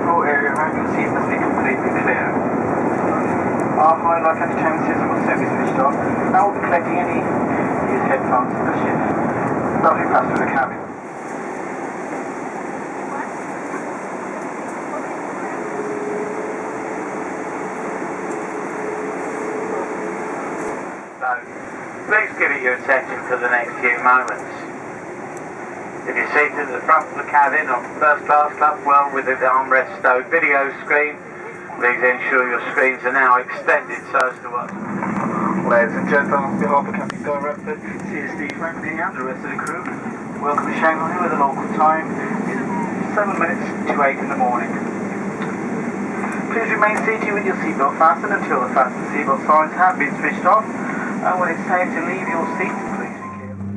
floor area around your seat must be completely clear. Our high-life entertainment system will soon be switched off, and we'll be collecting any used headphones from the ship. Lovely pass through the cabin. So, please give it your attention for the next few moments. If you're seated at the front of the cabin on first class club, well with the armrest stowed video screen, please ensure your screens are now extended so as to watch. Ladies and gentlemen, on behalf of Captain Director, G-STBE faculty and the rest of the crew, welcome to Shanghai where the local time is 7 minutes to 8 in the morning. Please remain seated with your seatbelt fastened until the fasten seatbelt signs have been switched off, and when it's safe to leave your seat, please be careful.